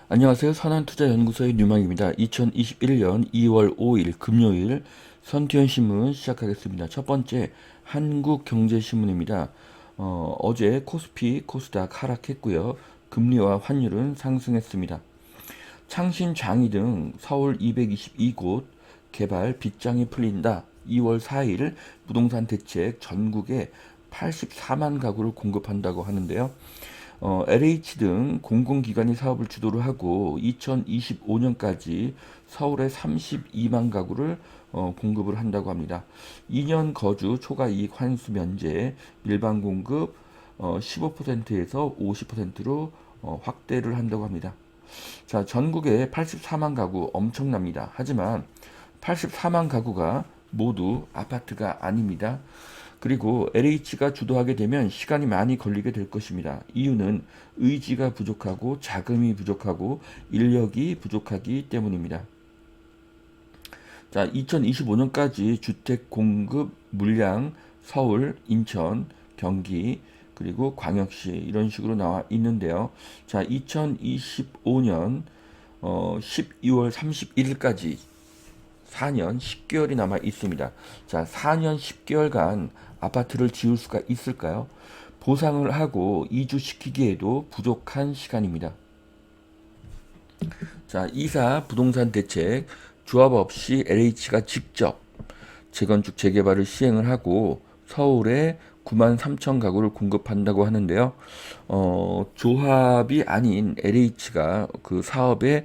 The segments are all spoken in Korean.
안녕하세요. 선한투자연구소의 뉴망입니다. 2021년 2월 5일 금요일 선티현신문 시작하겠습니다. 첫 번째 한국경제신문입니다. 어제 코스피, 코스닥 하락했고요. 금리와 환율은 상승했습니다. 창신, 장이 등 서울 222곳 개발 빗장이 풀린다. 2월 4일 부동산 대책 전국에 84만 가구를 공급한다고 하는데요. LH 등 공공기관이 사업을 주도를 하고 2025년까지 서울에 32만 가구를 공급을 한다고 합니다. 2년 거주 초과이익 환수 면제 일반 공급 15%에서 50%로 확대를 한다고 합니다. 자, 전국에 84만 가구 엄청납니다. 하지만 84만 가구가 모두 아파트가 아닙니다. 그리고 LH가 주도하게 되면 시간이 많이 걸리게 될 것입니다. 이유는 의지가 부족하고 자금이 부족하고 인력이 부족하기 때문입니다. 자, 2025년까지 주택 공급 물량 서울, 인천, 경기, 그리고 광역시 이런 식으로 나와 있는데요. 자, 2025년 12월 31일까지 4년 10개월이 남아 있습니다. 자, 4년 10개월간 아파트를 지을 수가 있을까요? 보상을 하고 이주시키기에도 부족한 시간입니다. 자, 이사 부동산 대책 조합 없이 LH가 직접 재건축 재개발을 시행을 하고 서울에 9만 3천 가구를 공급한다고 하는데요. 조합이 아닌 LH가 그 사업의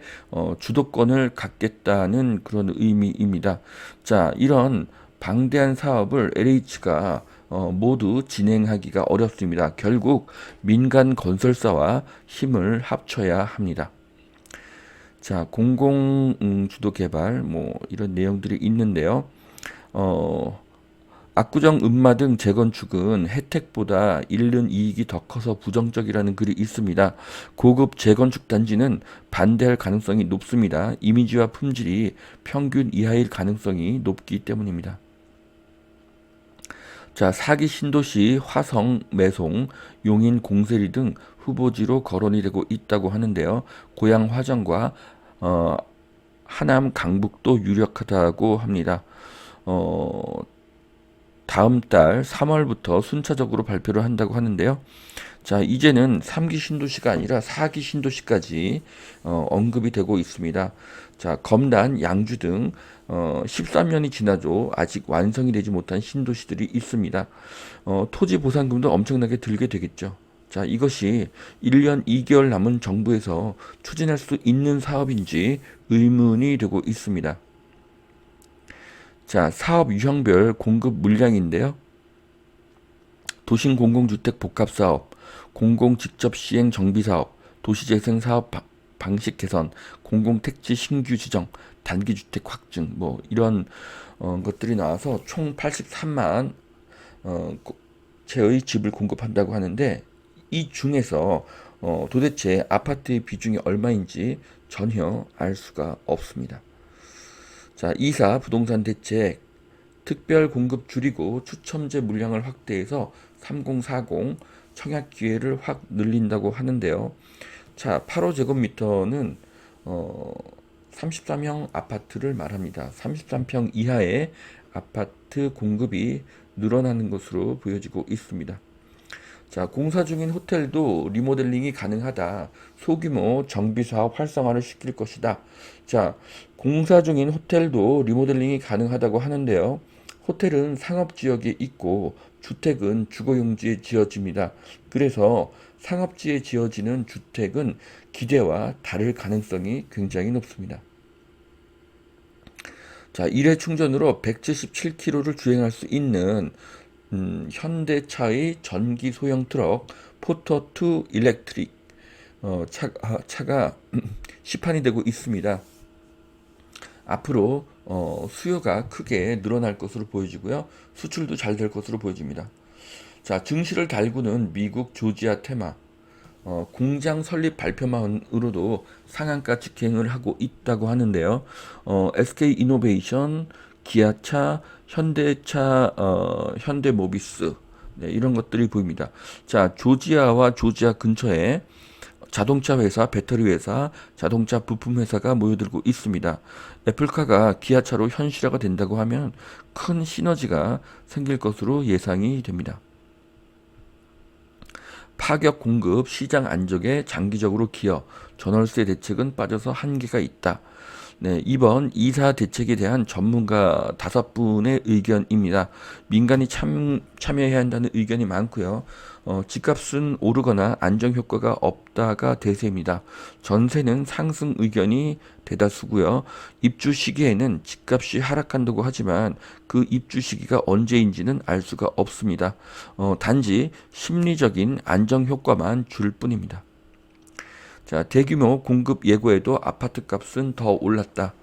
주도권을 갖겠다는 그런 의미입니다. 자, 이런 방대한 사업을 LH가 모두 진행하기가 어렵습니다. 결국 민간 건설사와 힘을 합쳐야 합니다. 자, 공공 주도 개발 뭐 이런 내용들이 있는데요. 어, 압구정 음마 등 재건축은 혜택보다 잃는 이익이 더 커서 부정적이라는 글이 있습니다. 고급 재건축 단지는 반대할 가능성이 높습니다. 이미지와 품질이 평균 이하일 가능성이 높기 때문입니다. 자, 사기 신도시 화성, 매송, 용인, 공세리 등 후보지로 거론이 되고 있다고 하는데요. 고양 화정과 하남, 강북도 유력하다고 합니다. 어, 다음 달 3월부터 순차적으로 발표를 한다고 하는데요. 자, 이제는 3기 신도시가 아니라 4기 신도시까지 언급이 되고 있습니다. 자, 검단, 양주 등 13년이 지나도 아직 완성이 되지 못한 신도시들이 있습니다. 토지 보상금도 엄청나게 들게 되겠죠. 자, 이것이 1년 2개월 남은 정부에서 추진할 수 있는 사업인지 의문이 되고 있습니다. 자, 사업 유형별 공급 물량인데요. 도심 공공주택 복합사업, 공공 직접 시행 정비사업, 도시재생 사업 방식 개선, 공공택지 신규 지정, 단기주택 확증, 뭐 이런 것들이 나와서 총 83만 채의 집을 공급한다고 하는데 이 중에서 도대체 아파트의 비중이 얼마인지 전혀 알 수가 없습니다. 자, 이사 부동산 대책 특별 공급 줄이고 추첨제 물량을 확대해서 3040 청약 기회를 확 늘린다고 하는데요. 자, 8호제곱미터는 33평 아파트를 말합니다. 33평 이하의 아파트 공급이 늘어나는 것으로 보여지고 있습니다. 자, 공사 중인 호텔도 리모델링이 가능하다. 소규모 정비 사업 활성화를 시킬 것이다. 자, 공사 중인 호텔도 리모델링이 가능하다고 하는데요. 호텔은 상업지역에 있고 주택은 주거용지에 지어집니다. 그래서 상업지에 지어지는 주택은 기대와 다를 가능성이 굉장히 높습니다. 자, 일회 충전으로 177km를 주행할 수 있는 현대차의 전기 소형 트럭 포터2 일렉트릭 차가 시판이 되고 있습니다. 앞으로 수요가 크게 늘어날 것으로 보여지고요. 수출도 잘 될 것으로 보여집니다. 자, 증시를 달구는 미국 조지아 테마 공장 설립 발표만으로도 상한가 직행을 하고 있다고 하는데요. SK 이노베이션, 기아차, 현대차, 현대모비스 네, 이런 것들이 보입니다. 자, 조지아와 조지아 근처에 자동차 회사, 배터리 회사, 자동차 부품 회사가 모여들고 있습니다. 애플카가 기아차로 현실화가 된다고 하면 큰 시너지가 생길 것으로 예상이 됩니다. 파격 공급, 시장 안정에 장기적으로 기여, 전월세 대책은 빠져서 한계가 있다. 네, 이번 이사 대책에 대한 전문가 5분의 의견입니다. 민간이 참여해야 한다는 의견이 많고요. 집값은 오르거나 안정 효과가 없다가 대세입니다. 전세는 상승 의견이 대다수고요. 입주 시기에는 집값이 하락한다고 하지만 그 입주 시기가 언제인지는 알 수가 없습니다. 단지 심리적인 안정 효과만 줄 뿐입니다. 자, 대규모 공급 예고에도 아파트 값은 더 올랐다.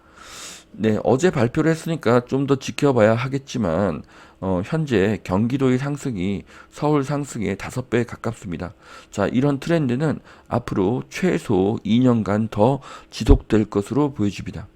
네, 어제 발표를 했으니까 좀 더 지켜봐야 하겠지만, 현재 경기도의 상승이 서울 상승의 5배 가깝습니다. 자, 이런 트렌드는 앞으로 최소 2년간 더 지속될 것으로 보여집니다.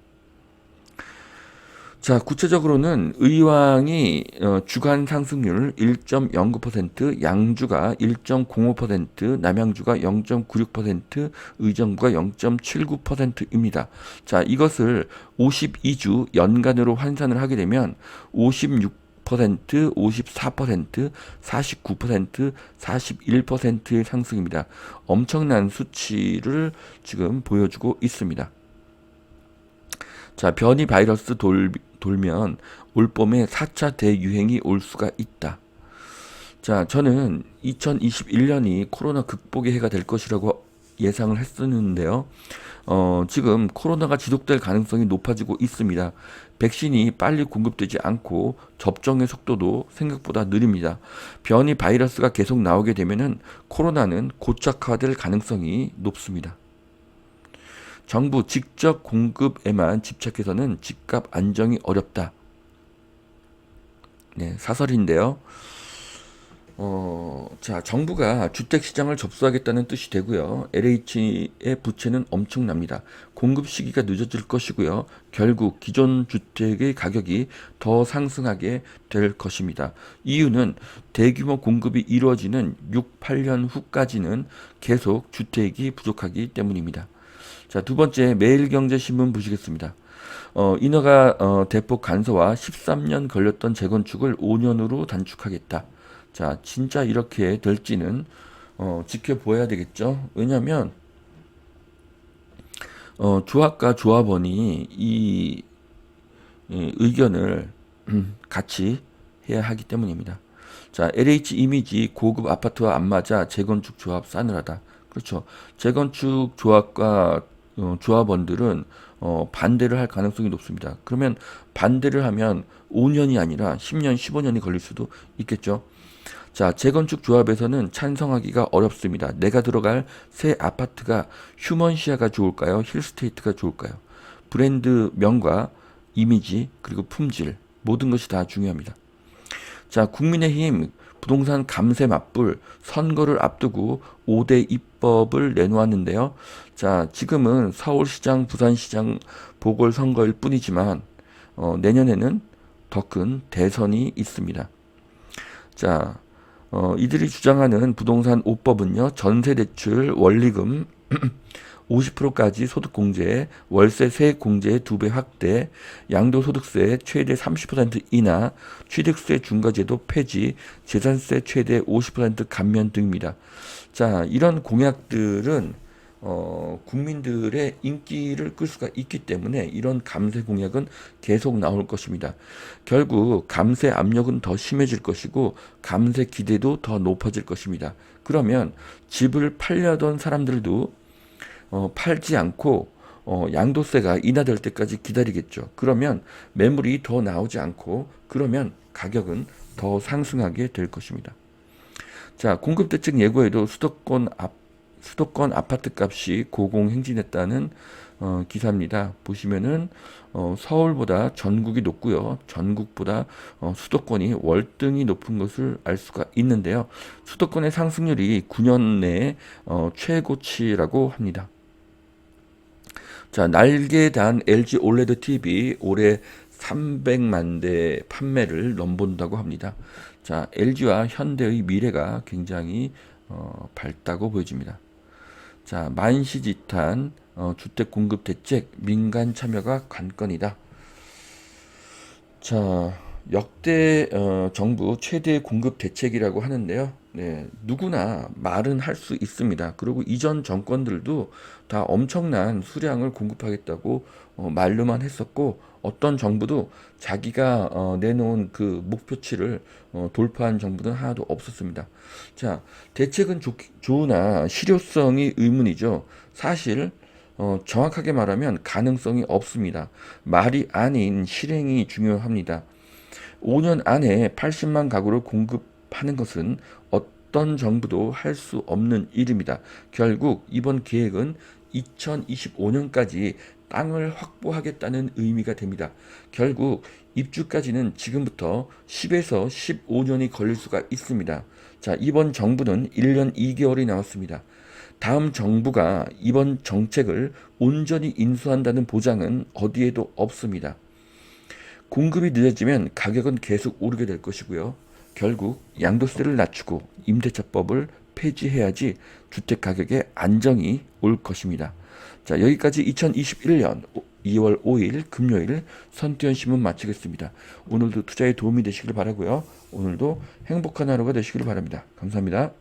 자, 구체적으로는 의왕이 주간 상승률 1.09%, 양주가 1.05%, 남양주가 0.96%, 의정부가 0.79%입니다. 자, 이것을 52주 연간으로 환산을 하게 되면 56%, 54%, 49%, 41%의 상승입니다. 엄청난 수치를 지금 보여주고 있습니다. 자, 변이 바이러스 돌면 올봄에 4차 대유행이 올 수가 있다. 자, 저는 2021년이 코로나 극복의 해가 될 것이라고 예상을 했었는데요. 지금 코로나가 지속될 가능성이 높아지고 있습니다. 백신이 빨리 공급되지 않고 접종의 속도도 생각보다 느립니다. 변이 바이러스가 계속 나오게 되면은 코로나는 고착화될 가능성이 높습니다. 정부 직접 공급에만 집착해서는 집값 안정이 어렵다. 네, 사설인데요. 자, 정부가 주택시장을 접수하겠다는 뜻이 되고요. LH의 부채는 엄청납니다. 공급 시기가 늦어질 것이고요. 결국 기존 주택의 가격이 더 상승하게 될 것입니다. 이유는 대규모 공급이 이루어지는 6, 8년 후까지는 계속 주택이 부족하기 때문입니다. 자, 두 번째 매일경제신문 보시겠습니다. 인허가 대폭 간소화 13년 걸렸던 재건축을 5년으로 단축하겠다. 자, 진짜 이렇게 될지는 지켜보아야 되겠죠. 왜냐하면 조합과 조합원이 이 의견을 같이 해야 하기 때문입니다. 자, LH 이미지 고급 아파트와 안 맞아 재건축 조합 싸늘하다. 그렇죠. 재건축 조합과 조합원들은 반대를 할 가능성이 높습니다. 그러면 반대를 하면 5년이 아니라 10년, 15년이 걸릴 수도 있겠죠. 자, 재건축 조합에서는 찬성하기가 어렵습니다. 내가 들어갈 새 아파트가 휴먼시아가 좋을까요? 힐스테이트가 좋을까요? 브랜드 명과 이미지 그리고 품질 모든 것이 다 중요합니다. 자, 국민의힘 부동산 감세 맞불 선거를 앞두고 5대 입법을 내놓았는데요. 자, 지금은 서울시장, 부산시장 보궐선거일 뿐이지만 내년에는 더 큰 대선이 있습니다. 자, 이들이 주장하는 부동산 5법은요. 전세대출 원리금 50%까지 소득공제, 월세 세액공제 2배 확대, 양도소득세 최대 30% 인하, 취득세 중과제도 폐지, 재산세 최대 50% 감면 등입니다. 자, 이런 공약들은 국민들의 인기를 끌 수가 있기 때문에 이런 감세 공약은 계속 나올 것입니다. 결국 감세 압력은 더 심해질 것이고 감세 기대도 더 높아질 것입니다. 그러면 집을 팔려던 사람들도 팔지 않고 양도세가 인하될 때까지 기다리겠죠. 그러면 매물이 더 나오지 않고 그러면 가격은 더 상승하게 될 것입니다. 자, 공급대책 예고에도 수도권 아파트 값이 고공행진했다는 기사입니다. 보시면은 서울보다 전국이 높고요. 전국보다 수도권이 월등히 높은 것을 알 수가 있는데요. 수도권의 상승률이 9년 내에 최고치라고 합니다. 자, 날개 단 LG 올레드 TV 올해 300만 대 판매를 넘본다고 합니다. 자, LG와 현대의 미래가 굉장히 밝다고 보여집니다. 자, 만시지탄 주택 공급 대책 민간 참여가 관건이다. 자, 역대 정부 최대 공급 대책이라고 하는데요. 네, 누구나 말은 할 수 있습니다. 그리고 이전 정권들도 다 엄청난 수량을 공급하겠다고 말로만 했었고, 어떤 정부도 자기가 내놓은 그 목표치를 돌파한 정부는 하나도 없었습니다. 자, 대책은 좋으나 실효성이 의문이죠. 사실 정확하게 말하면 가능성이 없습니다. 말이 아닌 실행이 중요합니다. 5년 안에 80만 가구를 공급하는 것은 어떤 정부도 할 수 없는 일입니다. 결국 이번 계획은 2025년까지 땅을 확보하겠다는 의미가 됩니다. 결국 입주까지는 지금부터 10에서 15년이 걸릴 수가 있습니다. 자, 이번 정부는 1년 2개월이 나왔습니다. 다음 정부가 이번 정책을 온전히 인수한다는 보장은 어디에도 없습니다. 공급이 늦어지면 가격은 계속 오르게 될 것이고요. 결국 양도세를 낮추고 임대차법을 폐지해야지 주택 가격에 안정이 올 것입니다. 자, 여기까지 2021년 2월 5일 금요일 선두현 신문 마치겠습니다. 오늘도 투자에 도움이 되시길 바라고요. 오늘도 행복한 하루가 되시길 바랍니다. 감사합니다.